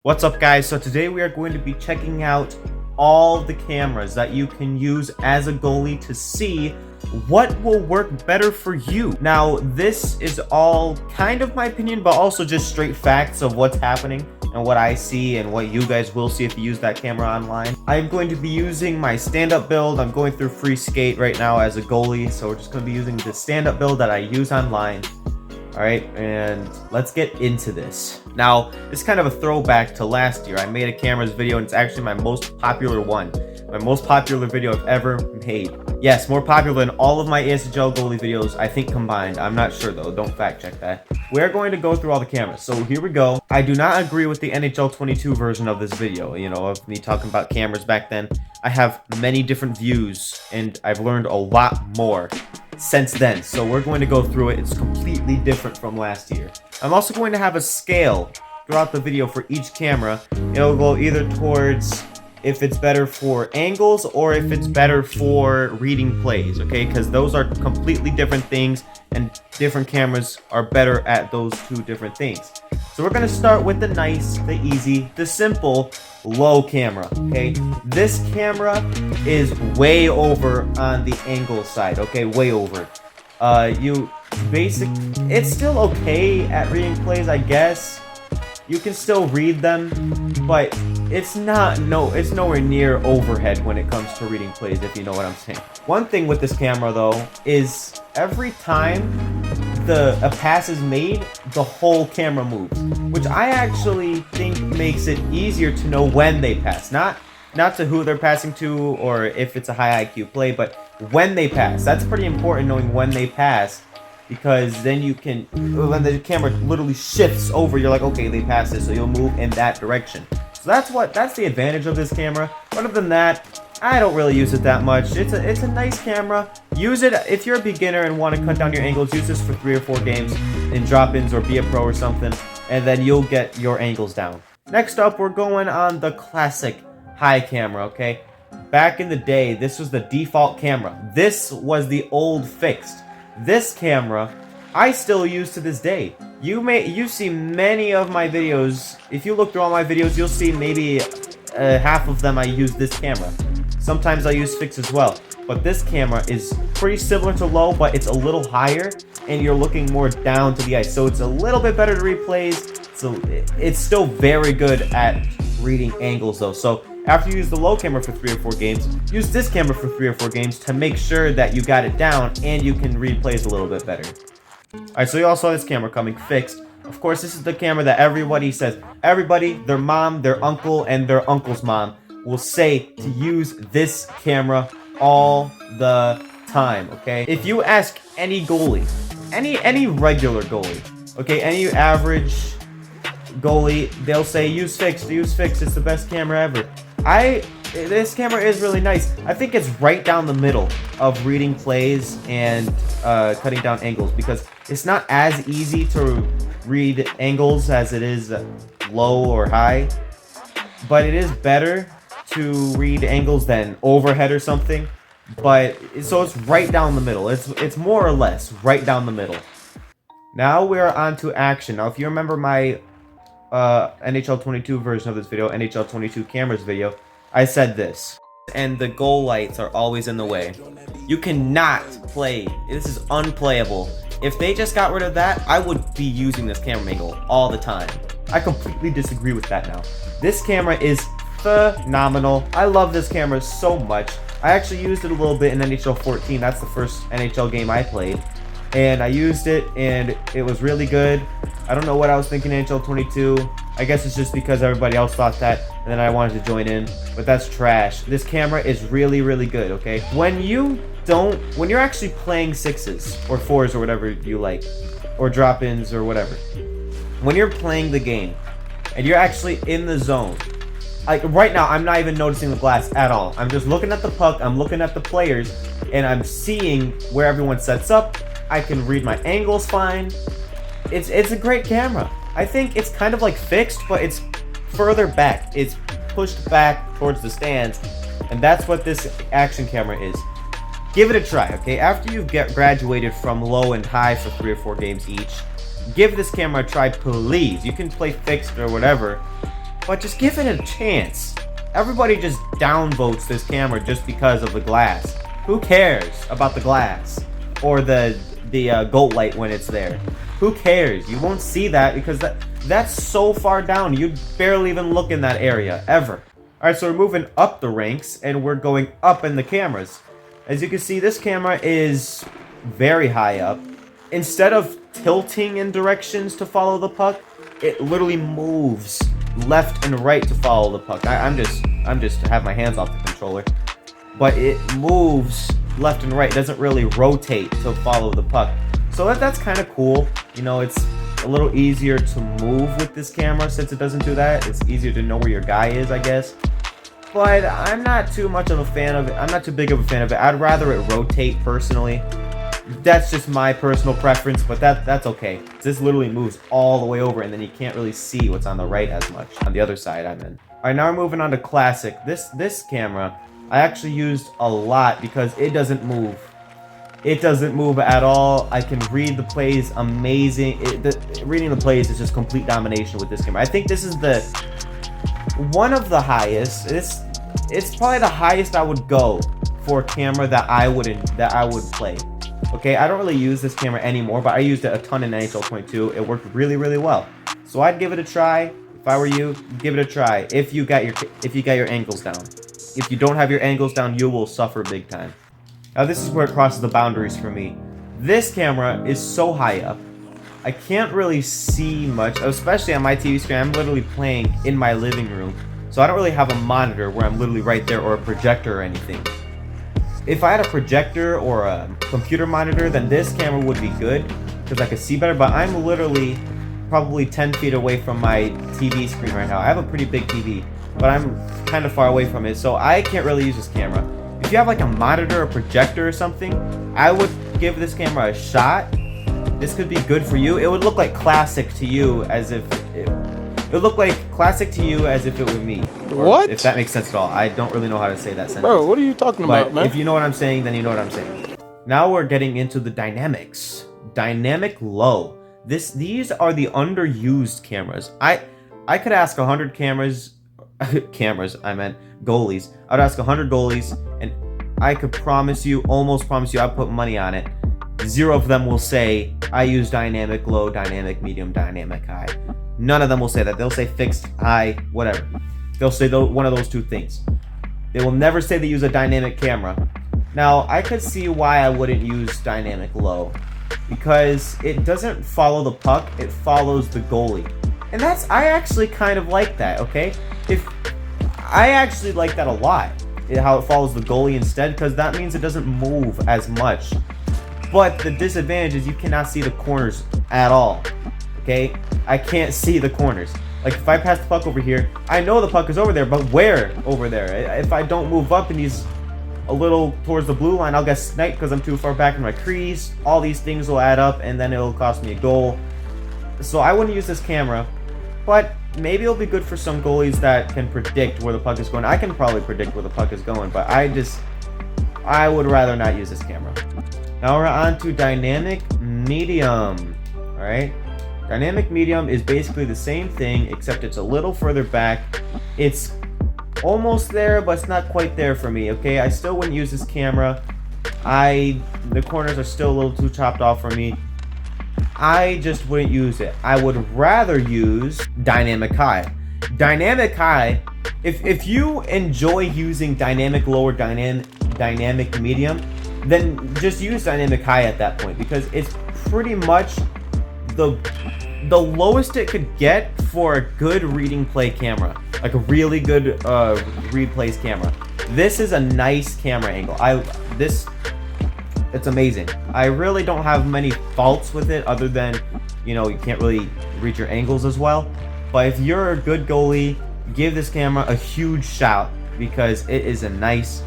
What's up, guys? So today we are going to be checking out all the cameras that you can use as a goalie to see what will work better for you. Now, this is all kind of my opinion, but also just straight facts of what's happening and what I see and what you guys will see if you use that camera online. I'm going to be using my stand-up build. I'm going through free skate right now as a goalie, so we're just going to be using the stand-up build that I use online. Alright, and let's get into this. Now, this is kind of a throwback to last year. I made a cameras video, and it's actually my most popular one. My most popular video I've ever made. Yes, more popular than all of my NHL goalie videos, I think, combined. I'm not sure, though. Don't fact check that. We're going to go through all the cameras. So here we go. I do not agree with the NHL 22 version of this video, of me talking about cameras back then. I have many different views, and I've learned a lot more since then, so we're going to go through it. It's completely different from last year. I'm also going to have a scale throughout the video for each camera. It'll go either towards if it's better for angles or if it's better for reading plays, okay? Because those are completely different things, and different cameras are better at those two different things. So we're going to start with the nice, the easy, the simple, low camera, okay? This camera is way over on the angle side, okay? Way over. It's still okay at reading plays, I guess. You can still read them, but it's nowhere near overhead when it comes to reading plays, if you know what I'm saying. One thing with this camera, though, is every time a pass is made, the whole camera moves, which I actually think makes it easier to know when they pass. Not to who they're passing to or if it's a high IQ play, but when they pass. That's pretty important, knowing when they pass, because then you can, when the camera literally shifts over, you're like, okay, they passed this, so you'll move in that direction. So that's the advantage of this camera. Other than that, I don't really use it that much. It's a nice camera. Use it if you're a beginner and want to cut down your angles. Use this for 3 or 4 games in drop-ins or be a pro or something, and then you'll get your angles down. Next up, we're going on the classic high camera, okay? Back in the day, this was the default camera. This was the old fixed. This camera, I still use to this day. You see many of my videos. If you look through all my videos, you'll see maybe half of them I use this camera. Sometimes I use fixed as well. But this camera is pretty similar to low, but it's a little higher, and you're looking more down to the ice. So it's a little bit better to read plays. So it's still very good at reading angles, though. So after you use the low camera for 3 or 4 games, use this camera for 3 or 4 games to make sure that you got it down and you can read plays a little bit better. Alright, so you all saw this camera coming fixed. Of course, this is the camera that everybody says. Everybody, their mom, their uncle, and their uncle's mom will say to use this camera all the time, okay? If you ask any goalie, any regular goalie, okay, any average goalie, they'll say use fixed, it's the best camera ever. This camera is really nice. I think it's right down the middle of reading plays and cutting down angles, because it's not as easy to read angles as it is low or high, but it is better to read angles than overhead or something. But so it's right down the middle. It's more or less right down the middle. Now we're on to action. Now, if you remember my NHL 22 version of this video, NHL 22 cameras video, I said this. And the goal lights are always in the way. You cannot play. This is unplayable. If they just got rid of that, I would be using this camera angle all the time. I completely disagree with that now. This camera is phenomenal. I love this camera so much. I actually used it a little bit in NHL 14. That's the first NHL game I played. And I used it, and it was really good. I don't know what I was thinking in NHL 22. I guess it's just because everybody else thought that, and then I wanted to join in. But that's trash. This camera is really, really good, okay? When you're actually playing 6s or 4s or whatever you like, or drop-ins or whatever, when you're playing the game and you're actually in the zone, like right now, I'm not even noticing the glass at all. I'm just looking at the puck, I'm looking at the players, and I'm seeing where everyone sets up. I can read my angles fine. It's a great camera. I think it's kind of like fixed, but it's further back. It's pushed back towards the stands, and that's what this action camera is. Give it a try, okay? After you've graduated from low and high for 3 or 4 games each, give this camera a try, please. You can play fixed or whatever, but just give it a chance. Everybody just downvotes this camera just because of the glass. Who cares about the glass or the gold light when it's there? Who cares? You won't see that because that's so far down. You'd barely even look in that area ever. Alright, so we're moving up the ranks and we're going up in the cameras. As you can see, this camera is very high up. Instead of tilting in directions to follow the puck, it literally moves left and right to follow the puck. I'm just have my hands off the controller, but it moves left and right. It doesn't really rotate to follow the puck. So that's kind of cool. You know, it's a little easier to move with this camera since it doesn't do that. It's easier to know where your guy is, I guess. But I'm not too much of a fan of it. I'm not too big of a fan of it. I'd rather it rotate personally. That's just my personal preference, but that's okay. This literally moves all the way over, and then you can't really see what's on the right as much. On the other side, I'm in. All right, now we're moving on to Classic. This camera, I actually used a lot because it doesn't move. It doesn't move at all. I can read the plays amazing. Reading the plays is just complete domination with this camera. I think this is one of the highest. It's probably the highest I would go for a camera that I would play. Okay, I don't really use this camera anymore, but I used it a ton in NHL 22. It worked really, really well. So I'd give it a try. If I were you, give it a try. If you got your angles down. If you don't have your angles down, you will suffer big time. Now this is where it crosses the boundaries for me. This camera is so high up. I can't really see much, especially on my TV screen. I'm literally playing in my living room. So I don't really have a monitor where I'm literally right there, or a projector or anything. If I had a projector or a computer monitor, then this camera would be good because I could see better, but I'm literally probably 10 feet away from my TV screen right now. I have a pretty big TV, but I'm kind of far away from it, so I can't really use this camera. If you have like a monitor or projector or something, I would give this camera a shot. This could be good for you. It would look like classic to you as if it would look like classic to you as if it were me. What? If that makes sense at all. I don't really know how to say that sentence. Bro, what are you talking about, man? If you know what I'm saying, then you know what I'm saying. Now we're getting into the dynamics. Dynamic low. These are the underused cameras. I could ask 100 cameras, I meant goalies. I'd ask 100 goalies, and I could almost promise you, I'd put money on it. 0 of them will say, I use dynamic low, dynamic medium, dynamic high. None of them will say that. They'll say fixed, high, whatever. They'll say one of those two things. They will never say they use a dynamic camera. Now, I could see why I wouldn't use dynamic low. Because it doesn't follow the puck, it follows the goalie. And I actually kind of like that, okay? I actually like that a lot. How it follows the goalie instead, because that means it doesn't move as much. But the disadvantage is you cannot see the corners at all. Okay? I can't see the corners. Like, if I pass the puck over here, I know the puck is over there, but where over there? If I don't move up and he's a little towards the blue line, I'll get sniped because I'm too far back in my crease. All these things will add up, and then it'll cost me a goal. So I wouldn't use this camera, but maybe it'll be good for some goalies that can predict where the puck is going. I can probably predict where the puck is going, but I would rather not use this camera. Now we're on to dynamic medium. Alright? Dynamic medium is basically the same thing, except it's a little further back. It's almost there, but it's not quite there for me, okay? I still wouldn't use this camera. The corners are still a little too chopped off for me. I just wouldn't use it. I would rather use dynamic high. Dynamic high, if you enjoy using dynamic low or dynamic medium, then just use dynamic high at that point, because it's pretty much the lowest it could get for a good reading play camera, like a really good read plays camera. This is a nice camera angle. It's amazing. I really don't have many faults with it, other than, you know, you can't really read your angles as well. But if you're a good goalie, give this camera a huge shout, because it is a nice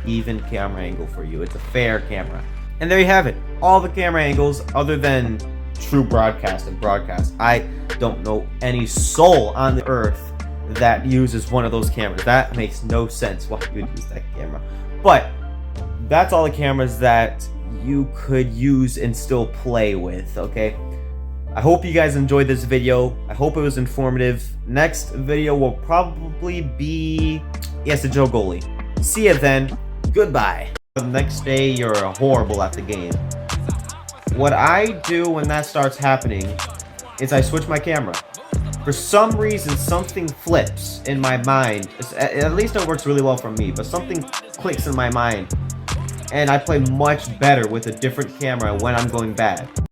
even camera angle for you. It's a fair camera. And there you have it. All the camera angles other than true broadcast and broadcast. I don't know any soul on the earth that uses one of those cameras. That makes no sense why you would use that camera. But that's all the cameras that you could use and still play with, okay? I hope you guys enjoyed this video. I hope it was informative. Next video will probably be Yes, the Joe Goalie. See you then. Goodbye. The next day, you're horrible at the game. What I do when that starts happening is I switch my camera. For some reason, something flips in my mind. At least it works really well for me, but something clicks in my mind. And I play much better with a different camera when I'm going bad.